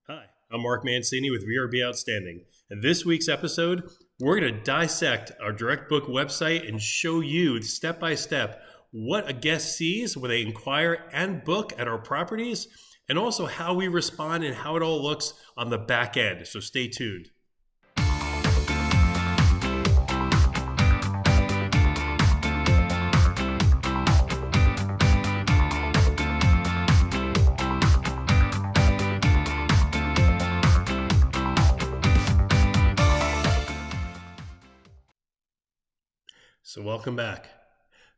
Hi, I'm Mark Mancini with VRBO Outstanding. In this week's episode, we're going to dissect our direct book website and show you step by step what a guest sees when they inquire and book at our properties, and also how we respond and how it all looks on the back end. So stay tuned. So welcome back.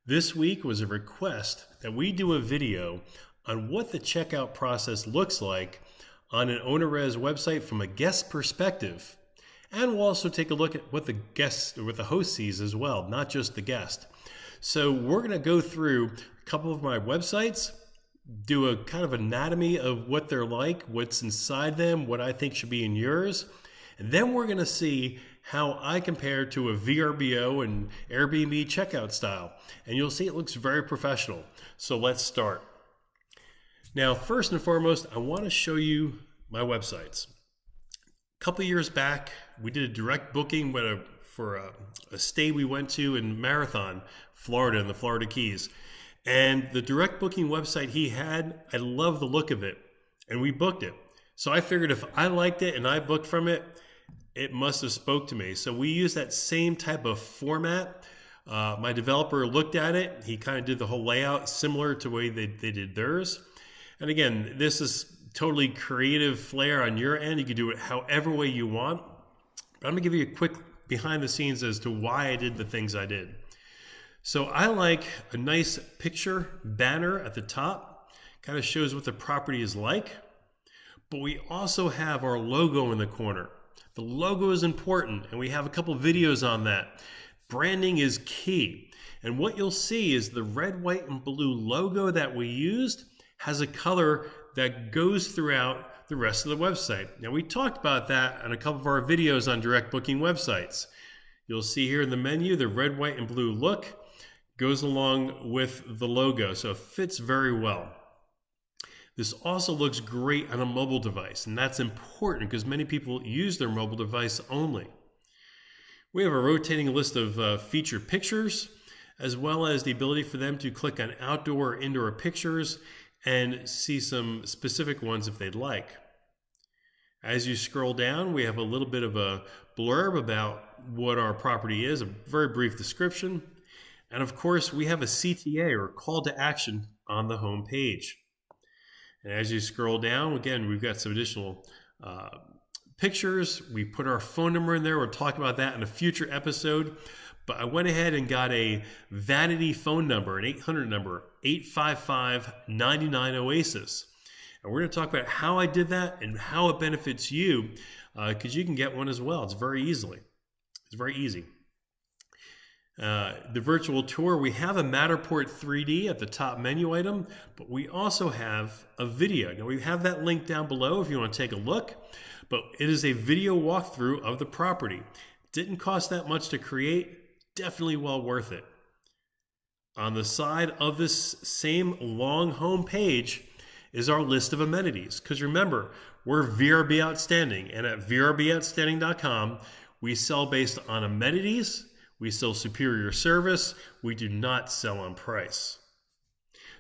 This week was a request that we do a video on what the checkout process looks like on an owner-res website from a guest perspective. And we'll also take a look at what the host sees as well, not just the guest. So we're going to go through a couple of my websites, do a kind of anatomy of what they're like, what's inside them, what I think should be in yours. And then we're going to see how I compare to a VRBO and Airbnb checkout style. And you'll see it looks very professional. So let's start. Now, first and foremost, I want to show you my websites. A couple of years back, we did a direct booking for a stay we went to in Marathon, Florida, in the Florida Keys. And the direct booking website he had, I love the look of it. And we booked it. So I figured if I liked it and I booked from it, it must have spoke to me. So we use that same type of format. My developer looked at it. He kind of did the whole layout similar to the way they did theirs. And again, this is totally creative flair on your end. You can do it however way you want. But I'm gonna give you a quick behind the scenes as to why I did the things I did. So I like a nice picture banner at the top. Kind of shows what the property is like. But we also have our logo in the corner. The logo is important, and we have a couple videos on that. Branding is key. And what you'll see is the red, white, and blue logo that we used has a color that goes throughout the rest of the website. Now, we talked about that on a couple of our videos on direct booking websites. You'll see here in the menu, the red, white, and blue look goes along with the logo, so it fits very well. This also looks great on a mobile device, and that's important because many people use their mobile device only. We have a rotating list of featured pictures, as well as the ability for them to click on outdoor or indoor pictures and see some specific ones if they'd like. As you scroll down, we have a little bit of a blurb about what our property is, a very brief description. And of course, we have a CTA or call to action on the home page. And as you scroll down, again, we've got some additional pictures. We put our phone number in there. We'll talk about that in a future episode. But I went ahead and got a vanity phone number, an 800 number, 855-99-OASIS. And we're going to talk about how I did that and how it benefits you, because you can get one as well. It's very easy. The virtual tour, we have a Matterport 3D at the top menu item, but we also have a video. Now we have that link down below if you want to take a look, but it is a video walkthrough of the property. Didn't cost that much to create, definitely well worth it. On the side of this same long home page is our list of amenities, because remember, we're VRB Outstanding, and at VRBOutstanding.com, we sell based on amenities. We sell superior service. We do not sell on price.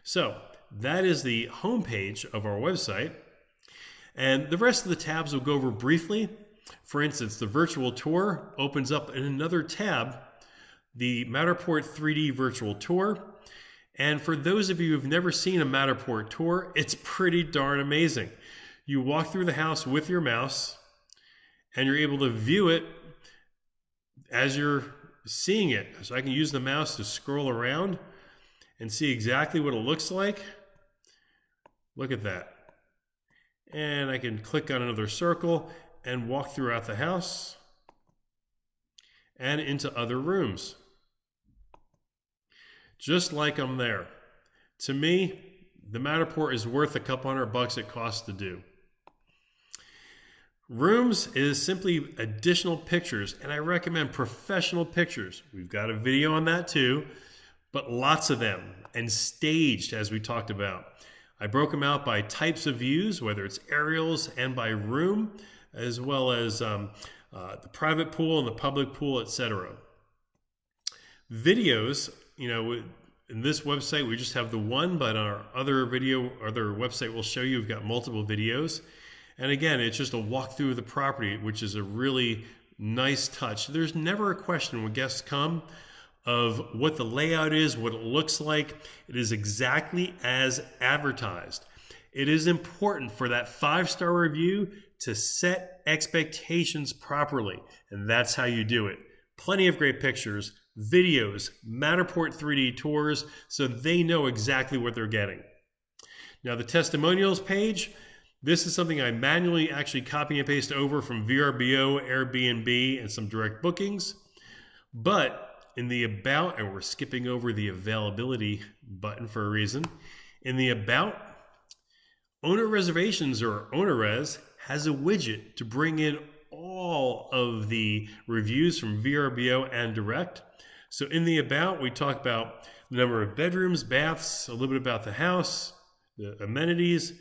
So that is the homepage of our website. And the rest of the tabs we'll go over briefly. For instance, the virtual tour opens up in another tab, the Matterport 3D virtual tour. And for those of you who've never seen a Matterport tour, it's pretty darn amazing. You walk through the house with your mouse and you're able to view it as you're seeing it. So I can use the mouse to scroll around and see exactly what it looks like. Look at that. And I can click on another circle and walk throughout the house and into other rooms. Just like I'm there. To me, the Matterport is worth a couple $100 it costs to do. Rooms is simply additional pictures, and I recommend professional pictures. We've got a video on that too, but lots of them, and staged as we talked about. I broke them out by types of views, whether it's aerials and by room, as well as the private pool and the public pool, etc. Videos, in this website we just have the one, but on our other website will show you we've got multiple videos. And again, it's just a walkthrough of the property, which is a really nice touch. There's never a question when guests come of what the layout is, what it looks like. It is exactly as advertised. It is important for that 5-star review to set expectations properly, and that's how you do it. Plenty of great pictures, videos, Matterport 3D tours, so they know exactly what they're getting. Now the testimonials page, this is something I manually actually copy and paste over from VRBO, Airbnb, and some direct bookings. But in the About, and we're skipping over the Availability button for a reason. In the About, Owner Reservations, or OwnerRes, has a widget to bring in all of the reviews from VRBO and direct. So in the About, we talk about the number of bedrooms, baths, a little bit about the house, the amenities,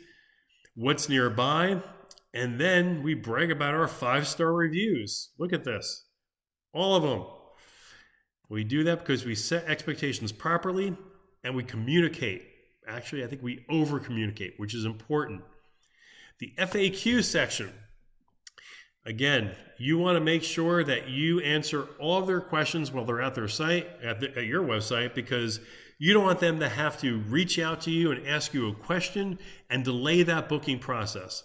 what's nearby, and then we brag about our 5-star reviews. Look at this, all of them. We do that because we set expectations properly and we communicate. Actually, I think we over-communicate, which is important. The FAQ section. Again, you want to make sure that you answer all of their questions while they're at their site, at your website, because you don't want them to have to reach out to you and ask you a question and delay that booking process.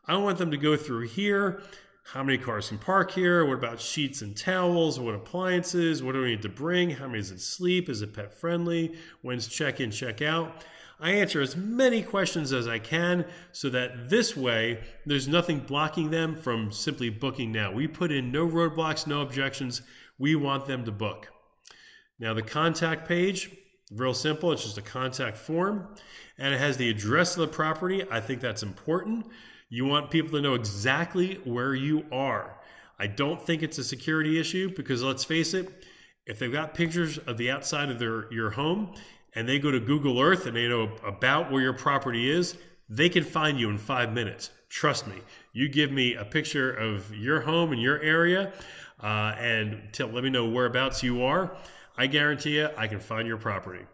I want them to go through here. How many cars can park here? What about sheets and towels? What appliances? What do we need to bring? How many does it sleep? Is it pet friendly? When's check-in, check-out? I answer as many questions as I can so that this way there's nothing blocking them from simply booking now. We put in no roadblocks, no objections. We want them to book. Now the contact page, real simple. It's just a contact form and it has the address of the property. I think that's important. You want people to know exactly where you are. I don't think it's a security issue because let's face it, if they've got pictures of the outside of your home and they go to Google Earth and they know about where your property is, they can find you in 5 minutes. Trust me. You give me a picture of your home in your area and let me know whereabouts you are. I guarantee you I can find your property.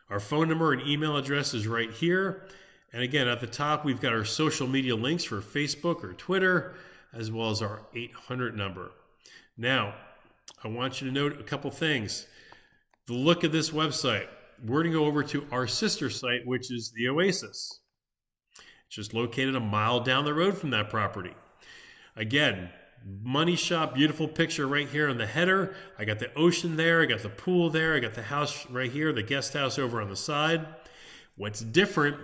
Our phone number and email address is right here. And again, at the top, we've got our social media links for Facebook or Twitter, as well as our 800 number. Now, I want you to note a couple things. The look of this website. We're going to go over to our sister site, which is the Oasis. It's just located a mile down the road from that property. Again, money shot, beautiful picture right here on the header. I got the ocean there. I got the pool there. I got the house right here, the guest house over on the side. What's different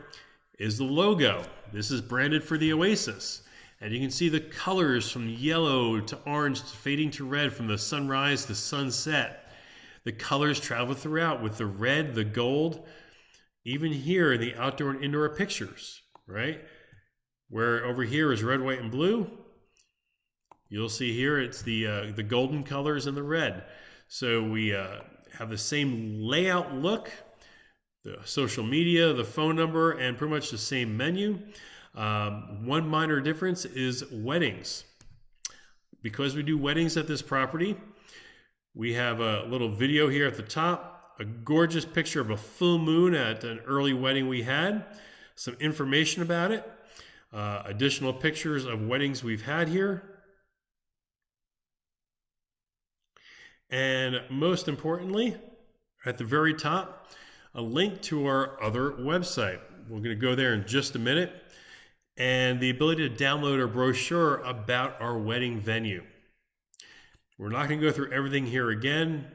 is the logo. This is branded for the Oasis. And you can see the colors from yellow to orange to fading to red from the sunrise to sunset. The colors travel throughout with the red, the gold, even here in the outdoor and indoor pictures, right? Where over here is red, white, and blue. You'll see here it's the golden colors and the red. So we have the same layout look, the social media, the phone number, and pretty much the same menu. One minor difference is weddings. Because we do weddings at this property, we have a little video here at the top, a gorgeous picture of a full moon at an early wedding we had, some information about it, additional pictures of weddings we've had here, and most importantly, at the very top, a link to our other website. We're going to go there in just a minute, and the ability to download a brochure about our wedding venue. We're not going to go through everything here again.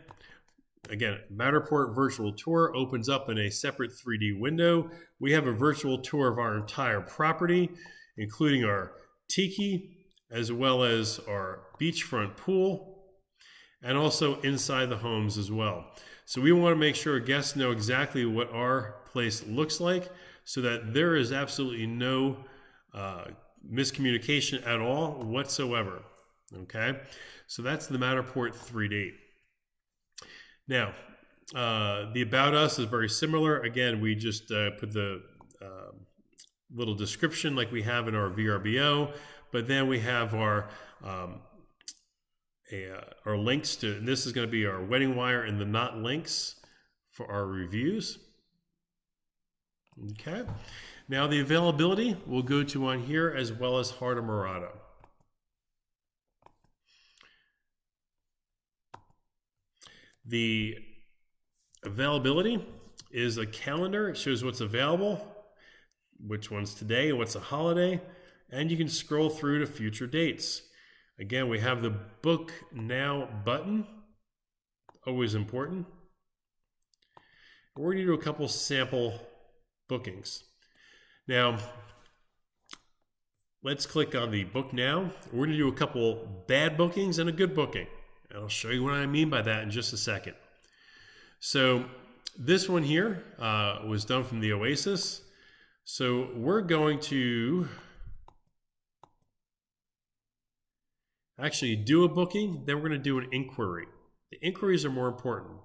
Again, Matterport Virtual Tour opens up in a separate 3D window. We have a virtual tour of our entire property, including our tiki, as well as our beachfront pool, and also inside the homes as well. So we want to make sure guests know exactly what our place looks like so that there is absolutely no miscommunication at all whatsoever. Okay, so that's the Matterport 3D. Now, the About Us is very similar. Again, we just put the little description like we have in our VRBO, but then we have our links to, and this is going to be our wedding wire and the not links for our reviews. Okay, now the availability we'll go to on here, as well as Heart of Murata. The availability is a calendar. It shows what's available, which one's today, what's a holiday, and you can scroll through to future dates. Again, we have the Book Now button, always important. We're going to do a couple sample bookings. Now, let's click on the Book Now. We're going to do a couple bad bookings and a good booking. And I'll show you what I mean by that in just a second. So this one here was done from the Oasis. So we're going to actually do a booking, then we're going to do an inquiry. The inquiries are more important.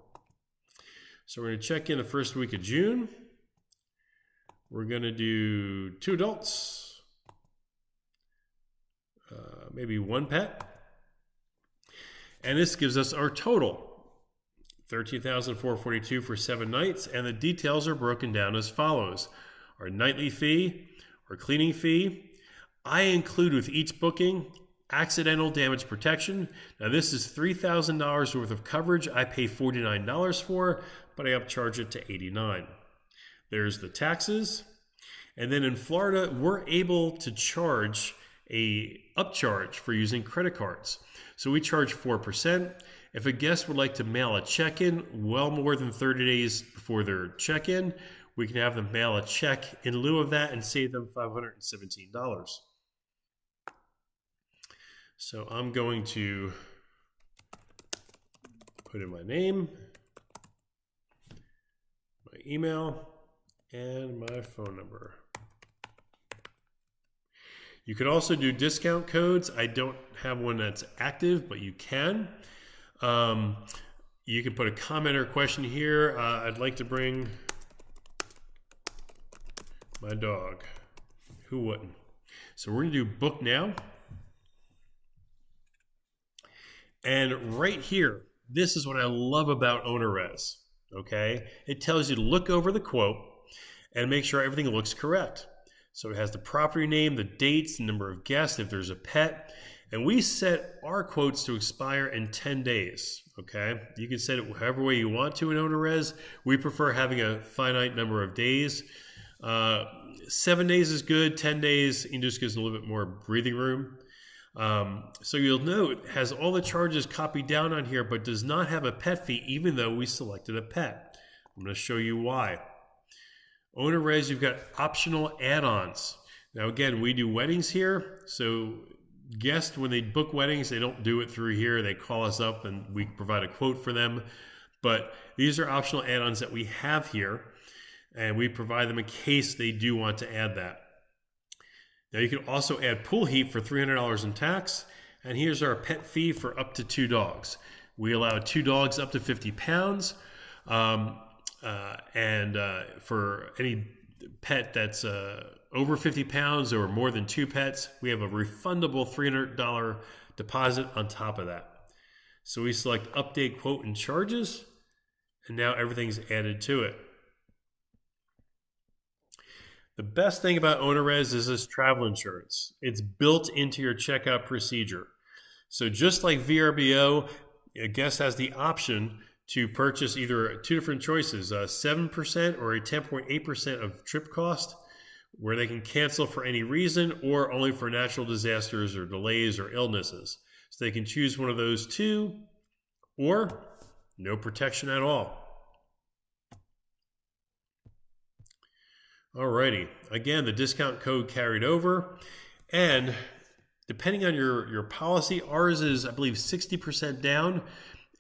So we're going to check in the first week of June. We're going to do 2 adults, maybe 1 pet. And this gives us our total, $13,442 for 7 nights. And the details are broken down as follows. Our nightly fee, our cleaning fee. I include with each booking accidental damage protection. Now this is $3,000 worth of coverage. I pay $49 for, but I upcharge it to $89. There's the taxes. And then in Florida, we're able to charge a upcharge for using credit cards. So we charge 4%. If a guest would like to mail a check-in well more than 30 days before their check-in, we can have them mail a check in lieu of that and save them $517. So I'm going to put in my name, my email, and my phone number. You could also do discount codes. I don't have one that's active, but you can. You can put a comment or question here. I'd like to bring my dog. Who wouldn't? So we're going to do book now. And right here, this is what I love about OwnerRez. Okay? It tells you to look over the quote and make sure everything looks correct. So it has the property name, the dates, the number of guests, if there's a pet. And we set our quotes to expire in 10 days. Okay? You can set it however way you want to in OwnerRez. We prefer having a finite number of days. 7 days is good. 10 days, it just gives a little bit more breathing room. So you'll note it has all the charges copied down on here, but does not have a pet fee, even though we selected a pet. I'm going to show you why. OwnerRez, you've got optional add-ons. Now again, we do weddings here, so guests, when they book weddings, they don't do it through here. They call us up and we provide a quote for them. But these are optional add-ons that we have here, and we provide them in case they do want to add that. Now you can also add pool heat for $300 in tax, and here's our pet fee for up to 2 dogs. We allow 2 dogs up to 50 pounds. For any pet that's over 50 pounds or more than 2 pets, we have a refundable $300 deposit on top of that. So we select update quote and charges, and now everything's added to it. The best thing about OwnerRez is this travel insurance. It's built into your checkout procedure. So just like VRBO, a guest has the option to purchase either 2 different choices, 7% or a 10.8% of trip cost, where they can cancel for any reason or only for natural disasters or delays or illnesses. So they can choose one of those 2 or no protection at all. Alrighty, again, the discount code carried over, and depending on your policy, ours is, I believe, 60% down,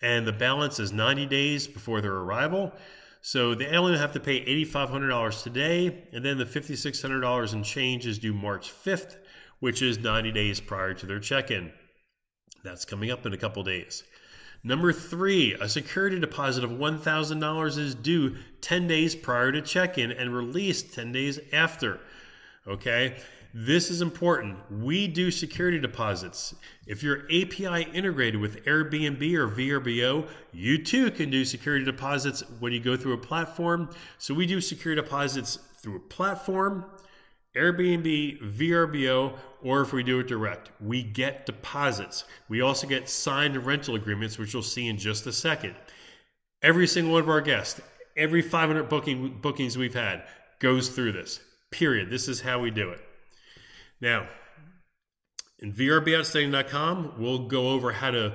and the balance is 90 days before their arrival. So they only have to pay $8,500 today, and then the $5,600 and change is due March 5th, which is 90 days prior to their check-in. That's coming up in a couple days. Number 3, a security deposit of $1,000 is due 10 days prior to check-in and released 10 days after. Okay, this is important. We do security deposits. If you're API integrated with Airbnb or VRBO, you too can do security deposits when you go through a platform. So we do security deposits through a platform, Airbnb, VRBO, or if we do it direct, we get deposits. We also get signed rental agreements, which you'll see in just a second. Every single one of our guests, every 500 bookings we've had goes through this, period. This is how we do it. Now, in VRBOutstanding.com, we'll go over how to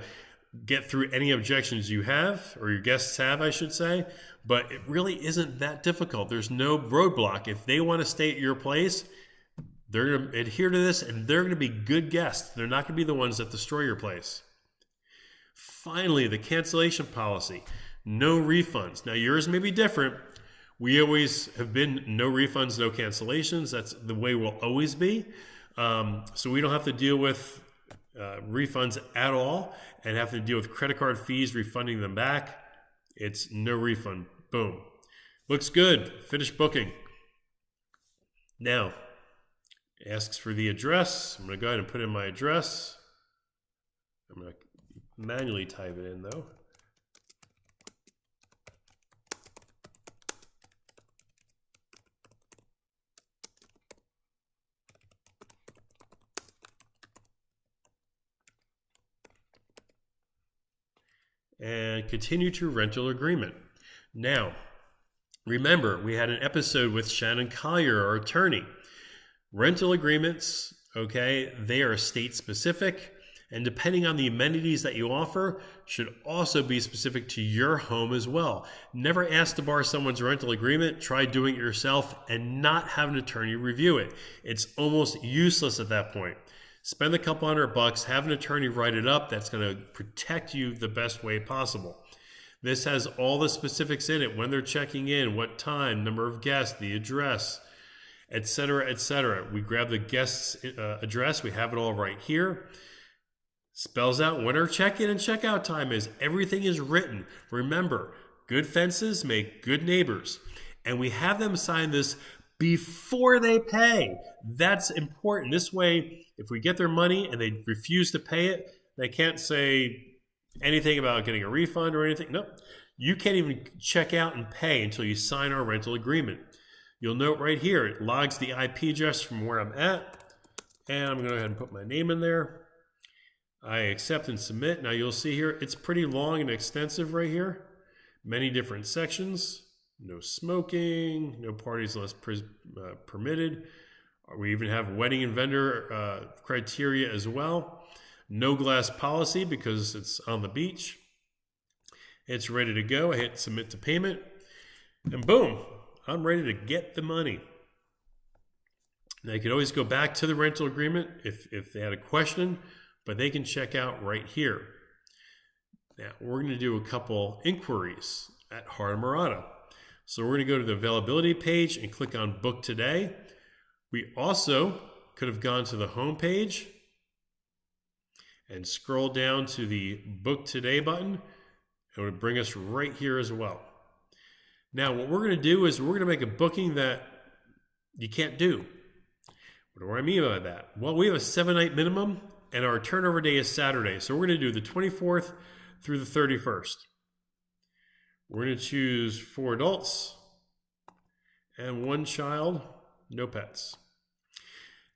get through any objections you have, or your guests have, I should say. But it really isn't that difficult. There's no roadblock. If they want to stay at your place, they're going to adhere to this, and they're going to be good guests. They're not going to be the ones that destroy your place. Finally, the cancellation policy. No refunds. Now, yours may be different. We always have been no refunds, no cancellations. That's the way we'll always be. So we don't have to deal with refunds at all and have to deal with credit card fees, refunding them back. It's no refund. Boom. Looks good. Finish booking. Now, it asks for the address. I'm going to go ahead and put in my address. I'm going to manually type it in though. And continue to rental agreement. Now, remember, we had an episode with Shannon Collier, our attorney. Rental agreements, okay, they are state specific, and depending on the amenities that you offer, should also be specific to your home as well. Never ask to borrow someone's rental agreement. Try doing it yourself and not have an attorney review it. It's almost useless at that point. Spend a couple $100, have an attorney write it up. That's going to protect you the best way possible. This has all the specifics in it, when they're checking in, what time, number of guests, the address, etc., etc. We grab the guest's address. We have it all right here. Spells out when our check-in and check-out time is. Everything is written. Remember, good fences make good neighbors. And we have them sign this before they pay. That's important. This way, if we get their money and they refuse to pay it, they can't say anything about getting a refund or anything. No, you can't even check out and pay until you sign our rental agreement. You'll note right here, it logs the IP address from where I'm at, and I'm going to go ahead and put my name in there. I accept and submit. Now you'll see here, it's pretty long and extensive right here. Many different sections. No smoking, no parties unless permitted. We even have wedding and vendor criteria as well. No glass policy because it's on the beach. It's ready to go. I hit submit to payment, and boom, I'm ready to get the money. Now you could always go back to the rental agreement if they had a question, but they can check out right here. Now we're going to do a couple inquiries at Heart Murata. So we're going to go to the availability page and click on Book Today. We also could have gone to the home page and scroll down to the Book Today button. It would bring us right here as well. Now what we're going to do is we're going to make a booking that you can't do. What do I mean by that? Well, we have a 7-night minimum and our turnover day is Saturday. So we're going to do the 24th through the 31st. We're going to choose 4 adults and 1 child, no pets.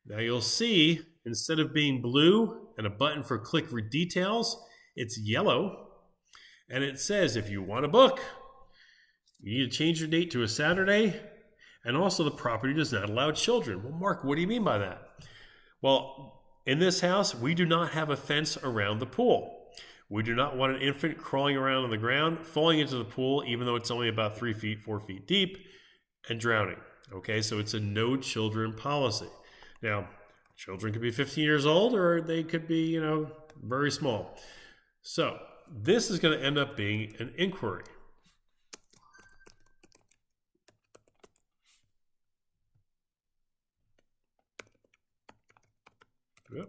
Now you'll see, instead of being blue and a button for click for details, it's yellow. And it says, if you want to book, you need to change your date to a Saturday. And also the property does not allow children. Well, Mark, what do you mean by that? Well, in this house, we do not have a fence around the pool. We do not want an infant crawling around on the ground, falling into the pool, even though it's only about 3 feet, 4 feet deep, and drowning. Okay, so it's a no children policy. Now, children could be 15 years old or they could be, very small. So this is going to end up being an inquiry. Yep.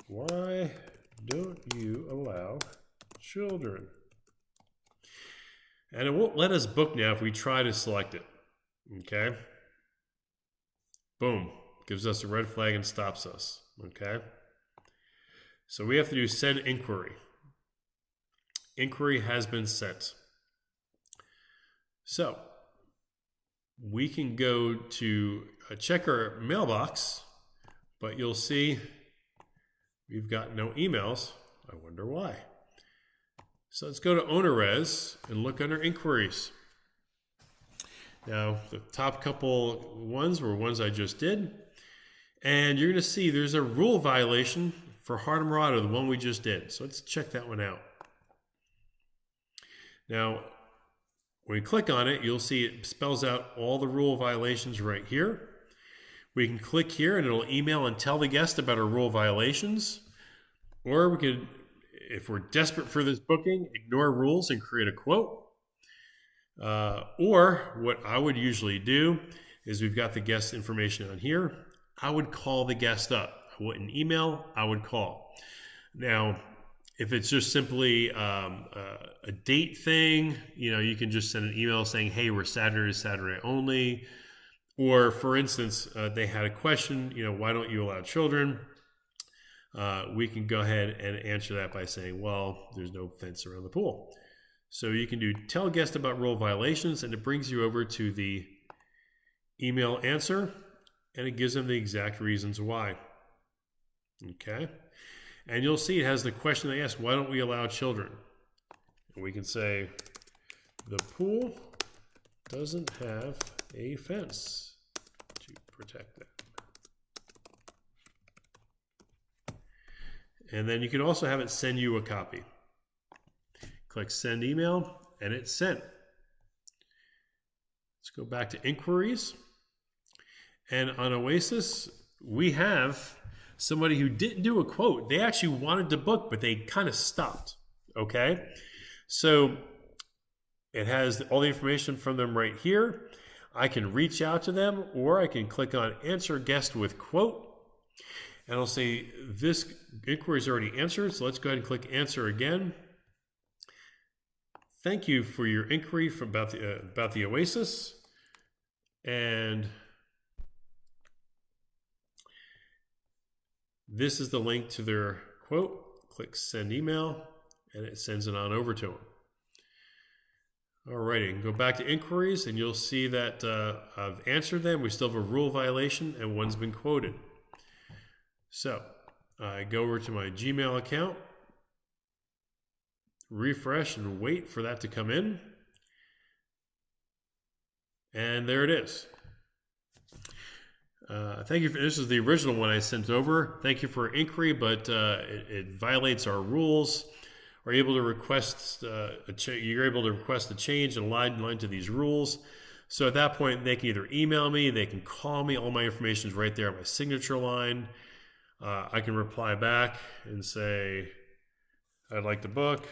Why don't you allow children? And it won't let us book now if we try to select it. Okay. Boom. Gives us a red flag and stops us. Okay. So we have to do send inquiry. Inquiry has been sent. So we can go to check our mailbox, but you'll see we've got no emails. I wonder why. So let's go to OwnerRez and look under inquiries. Now, the top couple ones were ones I just did. And you're going to see there's a rule violation for Hardemarado, the one we just did. So let's check that one out. Now, when you click on it, you'll see it spells out all the rule violations right here. We can click here and it'll email and tell the guest about our rule violations. Or we could, if we're desperate for this booking, ignore rules and create a quote. Or what I would usually do is we've got the guest information on here. I would call the guest up. I wouldn't email, I would call. Now, if it's just simply a date thing, you can just send an email saying, hey, we're Saturday to Saturday only. Or for instance, they had a question, why don't you allow children? We can go ahead and answer that by saying, well, there's no fence around the pool. So you can do tell guest about rule violations, and it brings you over to the email answer, and it gives them the exact reasons why. Okay. And you'll see it has the question they ask, why don't we allow children? And we can say, the pool doesn't have a fence to protect them. And then you can also have it send you a copy. Click send email, and it's sent. Let's go back to inquiries. And on Oasis, we have somebody who didn't do a quote. They actually wanted to book, but they kind of stopped. Okay? So it has all the information from them right here. I can reach out to them, or I can click on answer guest with quote. And I'll say this inquiry is already answered. So let's go ahead and click answer again. Thank you for your inquiry about the Oasis. And this is the link to their quote. Click send email, and it sends it on over to them. Alrighty, go back to inquiries, and you'll see that I've answered them. We still have a rule violation, and one's been quoted. So I go over to my Gmail account, refresh, and wait for that to come in. And there it is. Thank you. This is the original one I sent over. Thank you for inquiry, but it violates our rules. Are able to request you're able to request a change and line to these rules. So at that point, they can either email me, they can call me. All my information is right there on my signature line. I can reply back and say, I'd like to book,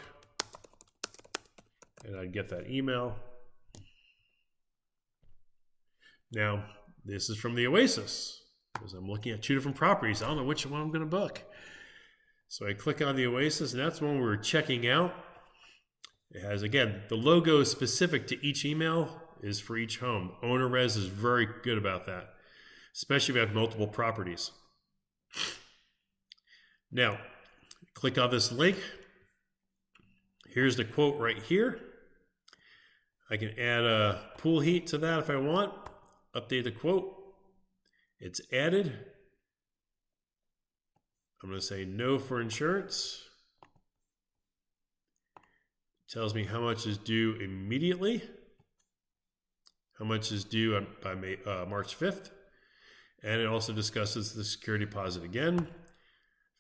and I'd get that email. Now, this is from the Oasis, because I'm looking at two different properties. I don't know which one I'm going to book. So I click on the Oasis, and that's the one we're checking out. It has, again, the logo specific to each email is for each home. OwnerRez is very good about that, especially if you have multiple properties. Now, click on this link. Here's the quote right here. I can add a pool heat to that if I want. Update the quote. It's added. I'm going to say no for insurance. It tells me how much is due immediately, how much is due by March 5th, and it also discusses the security deposit again.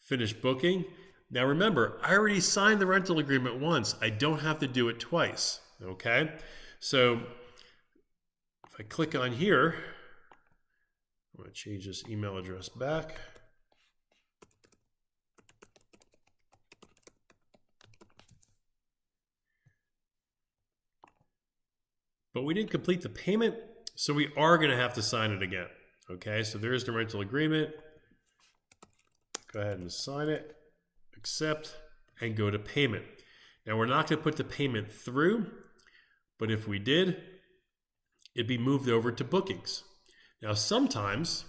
Finish booking. Now remember, I already signed the rental agreement once. I don't have to do it twice. Okay? So if I click on here, I'm going to change this email address back. But we didn't complete the payment, so we are going to have to sign it again. Okay, so there's the rental agreement. Go ahead and sign it, accept, and go to payment. Now we're not going to put the payment through, but if we did, it'd be moved over to bookings. Now sometimes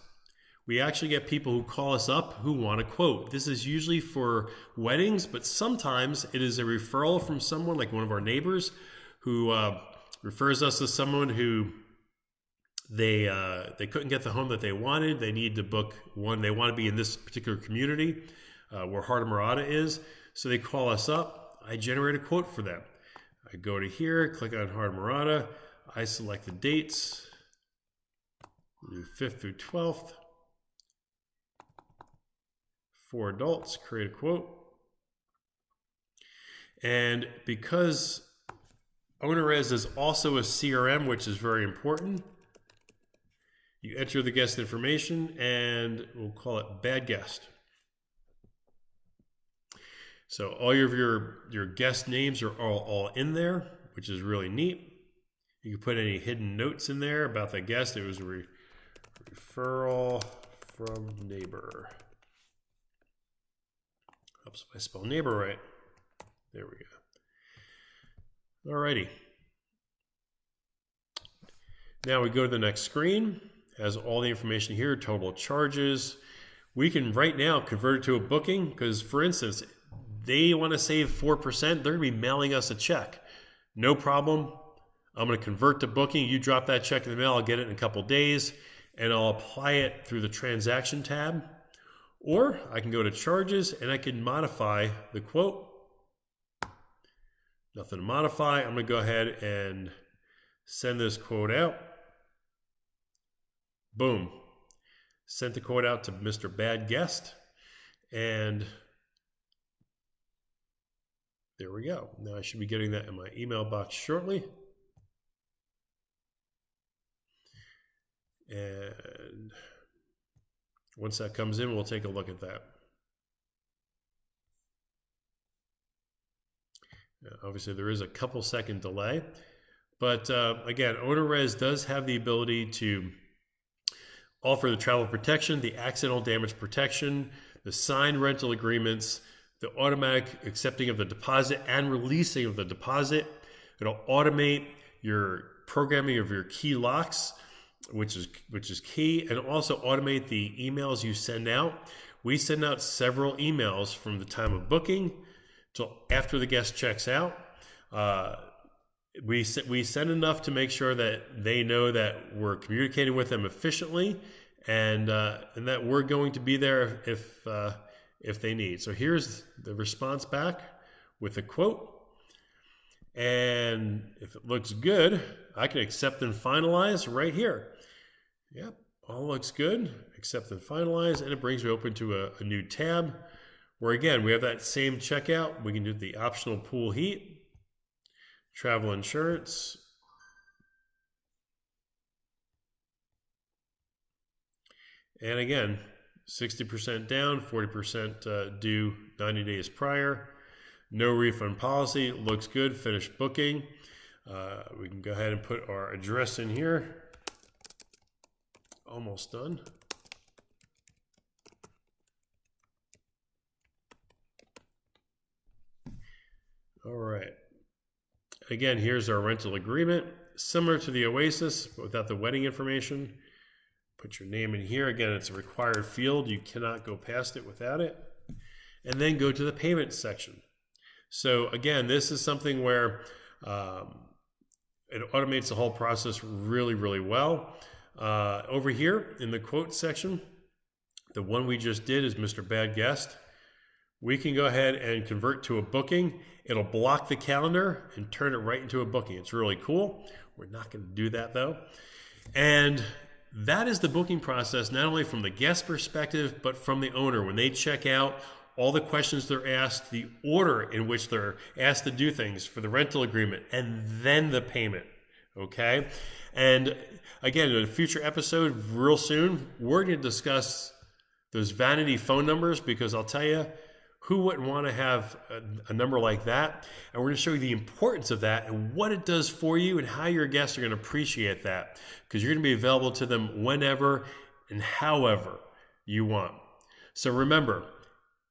we actually get people who call us up who want a quote. This is usually for weddings, but sometimes it is a referral from someone like one of our neighbors who refers us to someone who they couldn't get the home that they wanted. They need to book one. They want to be in this particular community where Heart Murata is. So they call us up. I generate a quote for them. I go to here, click on Heart Murata. I select the dates, 5th through 12th. 4 adults, create a quote. And because OwnerRez is also a CRM, which is very important, you enter the guest information and we'll call it bad guest. So all of your guest names are all in there, which is really neat. You can put any hidden notes in there about the guest. It was a referral from neighbor. Helps if I spell neighbor right. There we go. Alrighty. Now we go to the next screen. Has all the information here, total charges. We can right now convert it to a booking because, for instance, they want to save 4%. They're going to be mailing us a check. No problem. I'm going to convert to booking. You drop that check in the mail. I'll get it in a couple days, and I'll apply it through the transaction tab. Or I can go to charges and I can modify the quote. Nothing to modify. I'm going to go ahead and send this quote out. Boom. Sent the quote out to Mr. Bad Guest. And there we go. Now I should be getting that in my email box shortly. And once that comes in, we'll take a look at that. Obviously, there is a couple second delay. But again, OwnerRez does have the ability to offer the travel protection, the accidental damage protection, the signed rental agreements, the automatic accepting of the deposit and releasing of the deposit. It'll automate your programming of your key locks, which is key, and also automate the emails you send out. We send out several emails from the time of booking till after the guest checks out. We send enough to make sure that they know that we're communicating with them efficiently, and that we're going to be there if they need. So here's the response back with the quote. And if it looks good, I can accept and finalize right here. Yep, all looks good. Accept and finalize, and it brings me open to a new tab where, again, we have that same checkout. We can do the optional pool heat, travel insurance, and again, 60% down, 40% due 90 days prior. No refund policy. Looks good. Finish booking. We can go ahead and put our address in here. Almost done. All right. Again, here's our rental agreement. Similar to the Oasis, but without the wedding information. Put your name in here. Again, it's a required field. You cannot go past it without it. And then go to the payment section. So again, this is something where it automates the whole process really, really well. Over here in the quote section, the one we just did is Mr. Bad Guest. We can go ahead and convert to a booking. It'll block the calendar and turn it right into a booking. It's really cool. We're not going to do that though. And that is the booking process, not only from the guest perspective, but from the owner. When they check out, all the questions they're asked, the order in which they're asked to do things for the rental agreement, and then the payment, okay? And again, in a future episode real soon, we're going to discuss those vanity phone numbers, because I'll tell you, who wouldn't want to have a number like that? And we're going to show you the importance of that and what it does for you and how your guests are going to appreciate that, because you're going to be available to them whenever and however you want. So remember,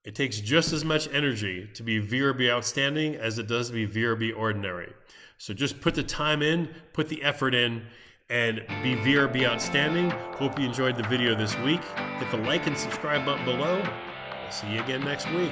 It takes just as much energy to be VRB outstanding as it does to be VRB ordinary. So just put the time in, put the effort in, and be VRB outstanding. Hope you enjoyed the video this week. Hit the like and subscribe button below. I'll see you again next week.